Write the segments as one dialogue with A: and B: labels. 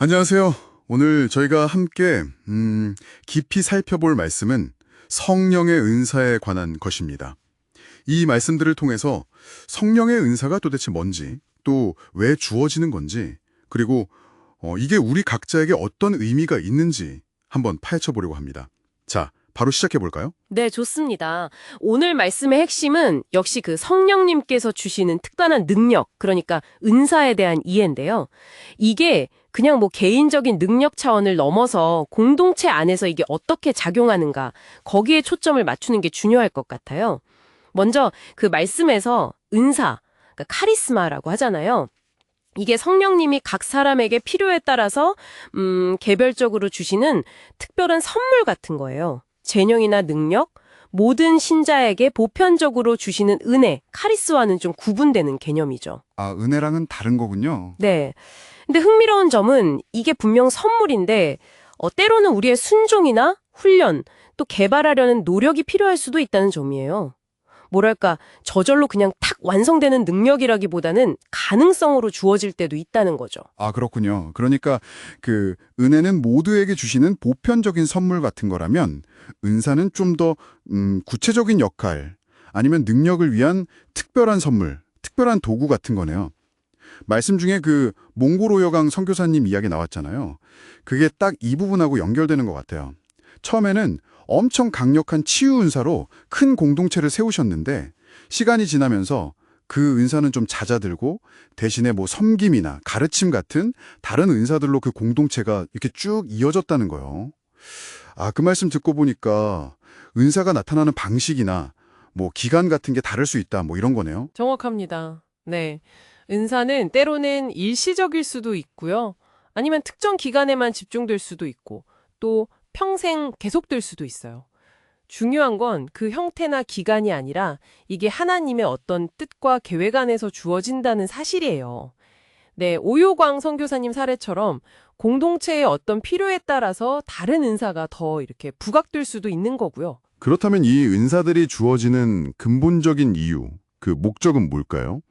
A: 안녕하세요. 오늘 저희가 함께 깊이 살펴볼 말씀은 성령의 은사에 관한 것입니다. 이 말씀들을 통해서 성령의 은사가 도대체 뭔지, 또 왜 주어지는 건지, 그리고 이게 우리 각자에게 어떤 의미가 있는지 한번 파헤쳐 보려고 합니다. 자, 바로 시작해 볼까요?
B: 네, 좋습니다. 오늘 말씀의 핵심은 역시 그 성령님께서 주시는 특별한 능력, 그러니까 은사에 대한 이해인데요. 이게 그냥 뭐 개인적인 능력 차원을 넘어서 공동체 안에서 이게 어떻게 작용하는가, 거기에 초점을 맞추는 게 중요할 것 같아요. 먼저 그 말씀에서 은사, 그러니까 카리스마라고 하잖아요. 이게 성령님이 각 사람에게 필요에 따라서 개별적으로 주시는 특별한 선물 같은 거예요. 재능이나 능력, 모든 신자에게 보편적으로 주시는 은혜, 카리스와는 좀 구분되는 개념이죠.
A: 아, 은혜랑은 다른 거군요.
B: 네. 근데 흥미로운 점은 이게 분명 선물인데 때로는 우리의 순종이나 훈련, 또 개발하려는 노력이 필요할 수도 있다는 점이에요. 뭐랄까, 저절로 그냥 탁 완성되는 능력이라기보다는 가능성으로 주어질 때도 있다는 거죠.
A: 아, 그렇군요. 그러니까 은혜는 모두에게 주시는 보편적인 선물 같은 거라면 은사는 좀 더 구체적인 역할 아니면 능력을 위한 특별한 선물, 특별한 도구 같은 거네요. 말씀 중에 몽고로여강 선교사님 이야기 나왔잖아요. 그게 딱 이 부분하고 연결되는 것 같아요. 처음에는 엄청 강력한 치유 은사로 큰 공동체를 세우셨는데 시간이 지나면서 그 은사는 좀 잦아들고 대신에 뭐 섬김이나 가르침 같은 다른 은사들로 그 공동체가 이렇게 쭉 이어졌다는 거예요. 아, 그 말씀 듣고 보니까 은사가 나타나는 방식이나 뭐 기간 같은 게 다를 수 있다, 뭐 이런 거네요.
C: 정확합니다. 네. 은사는 때로는 일시적일 수도 있고요. 아니면 특정 기간에만 집중될 수도 있고, 또 평생 계속될 수도 있어요. 중요한 건 그 형태나 기간이 아니라 이게 하나님의 어떤 뜻과 계획 안에서 주어진다는 사실이에요. 네, 오요광 선교사님 사례처럼 공동체의 어떤 필요에 따라서 다른 은사가 더 이렇게 부각될 수도 있는 거고요.
A: 그렇다면 이 은사들이 주어지는 근본적인 이유, 그 목적은 뭘까요?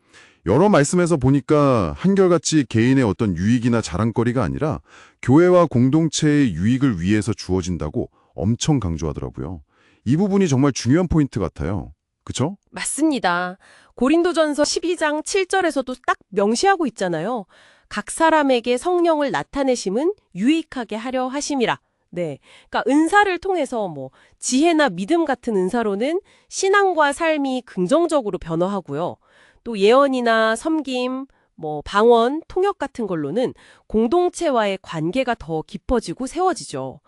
A: 여러 말씀에서 보니까 한결같이 개인의 어떤 유익이나 자랑거리가 아니라 교회와 공동체의 유익을 위해서 주어진다고 엄청 강조하더라고요. 이 부분이 정말 중요한 포인트 같아요. 그쵸?
B: 맞습니다. 고린도전서 12장 7절에서도 딱 명시하고 있잖아요. 각 사람에게 성령을 나타내심은 유익하게 하려 하심이라. 네. 그러니까 은사를 통해서 뭐 지혜나 믿음 같은 은사로는 신앙과 삶이 긍정적으로 변화하고요. 또 예언이나 섬김, 뭐 방언, 통역 같은 걸로는 공동체와의 관계가 더 깊어지고 세워지죠.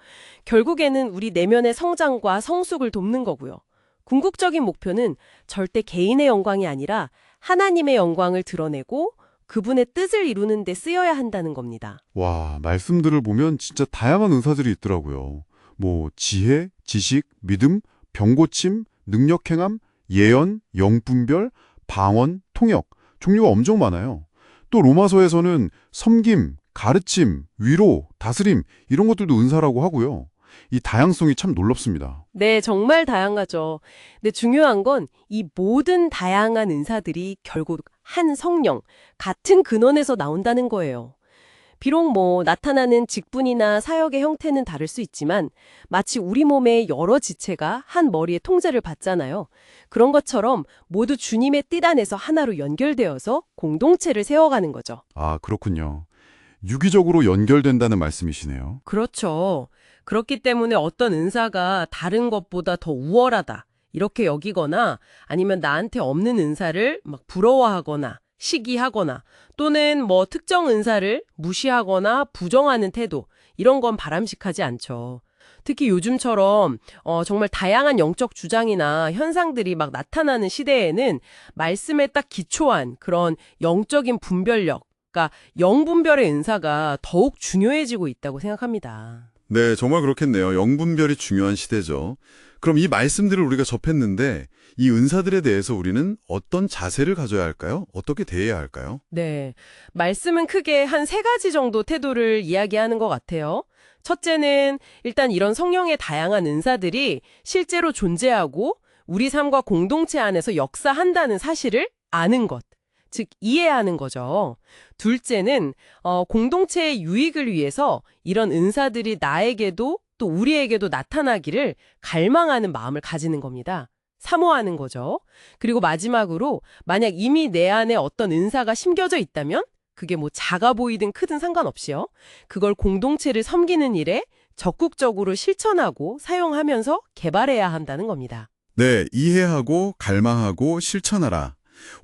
B: 결국에는 우리 내면의 성장과 성숙을 돕는 거고요. 궁극적인 목표는 절대 개인의 영광이 아니라 하나님의 영광을 드러내고 그분의 뜻을 이루는 데 쓰여야 한다는 겁니다.
A: 와, 말씀들을 보면 진짜 다양한 은사들이 있더라고요. 뭐 지혜, 지식, 믿음, 병고침, 능력행함, 예언, 영분별, 방언, 통역, 종류가 엄청 많아요. 또 로마서에서는 섬김, 가르침, 위로, 다스림 이런 것들도 은사라고 하고요. 이 다양성이 참 놀랍습니다.
B: 네, 정말 다양하죠. 근데 중요한 건 이 모든 다양한 은사들이 결국 한 성령, 같은 근원에서 나온다는 거예요. 비록 뭐 나타나는 직분이나 사역의 형태는 다를 수 있지만 마치 우리 몸의 여러 지체가 한 머리의 통제를 받잖아요. 그런 것처럼 모두 주님의 뜻 안에서 하나로 연결되어서 공동체를 세워가는 거죠.
A: 아, 그렇군요. 유기적으로 연결된다는 말씀이시네요.
B: 그렇죠. 그렇기 때문에 어떤 은사가 다른 것보다 더 우월하다, 이렇게 여기거나 아니면 나한테 없는 은사를 막 부러워하거나 시기하거나 또는 뭐 특정 은사를 무시하거나 부정하는 태도, 이런 건 바람직하지 않죠. 특히 요즘처럼 정말 다양한 영적 주장이나 현상들이 막 나타나는 시대에는 말씀에 딱 기초한 그런 영적인 분별력, 그러니까 영분별의 은사가 더욱 중요해지고 있다고 생각합니다.
A: 네, 정말 그렇겠네요. 영분별이 중요한 시대죠. 그럼 이 말씀들을 우리가 접했는데 이 은사들에 대해서 우리는 어떤 자세를 가져야 할까요? 어떻게 대해야 할까요?
B: 네. 말씀은 크게 한 세 가지 정도 태도를 이야기하는 것 같아요. 첫째는 일단 이런 성령의 다양한 은사들이 실제로 존재하고 우리 삶과 공동체 안에서 역사한다는 사실을 아는 것. 즉 이해하는 거죠. 둘째는 공동체의 유익을 위해서 이런 은사들이 나에게도 또 우리에게도 나타나기를 갈망하는 마음을 가지는 겁니다. 사모하는 거죠. 그리고 마지막으로 만약 이미 내 안에 어떤 은사가 심겨져 있다면 그게 뭐 작아 보이든 크든 상관없이요. 그걸 공동체를 섬기는 일에 적극적으로 실천하고 사용하면서 개발해야 한다는 겁니다.
A: 네, 이해하고 갈망하고 실천하라.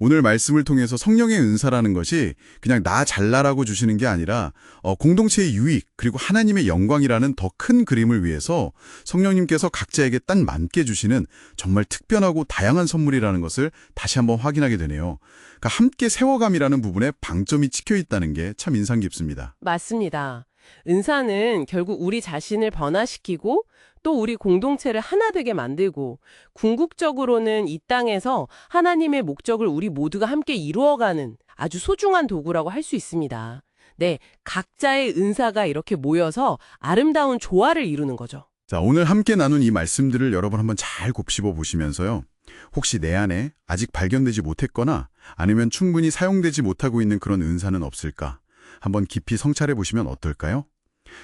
A: 오늘 말씀을 통해서 성령의 은사라는 것이 그냥 나 잘나라고 주시는 게 아니라 공동체의 유익 그리고 하나님의 영광이라는 더 큰 그림을 위해서 성령님께서 각자에게 딱 맞게 주시는 정말 특별하고 다양한 선물이라는 것을 다시 한번 확인하게 되네요. 그러니까 함께 세워감이라는 부분에 방점이 찍혀 있다는 게 참 인상 깊습니다.
B: 맞습니다. 은사는 결국 우리 자신을 변화시키고 또 우리 공동체를 하나 되게 만들고 궁극적으로는 이 땅에서 하나님의 목적을 우리 모두가 함께 이루어가는 아주 소중한 도구라고 할 수 있습니다. 네, 각자의 은사가 이렇게 모여서 아름다운 조화를 이루는 거죠.
A: 자, 오늘 함께 나눈 이 말씀들을 여러분 한번 잘 곱씹어 보시면서요. 혹시 내 안에 아직 발견되지 못했거나 아니면 충분히 사용되지 못하고 있는 그런 은사는 없을까? 한번 깊이 성찰해 보시면 어떨까요?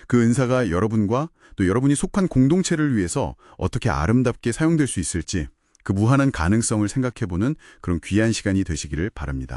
A: 그 은사가 여러분과 또 여러분이 속한 공동체를 위해서 어떻게 아름답게 사용될 수 있을지 그 무한한 가능성을 생각해 보는 그런 귀한 시간이 되시기를 바랍니다.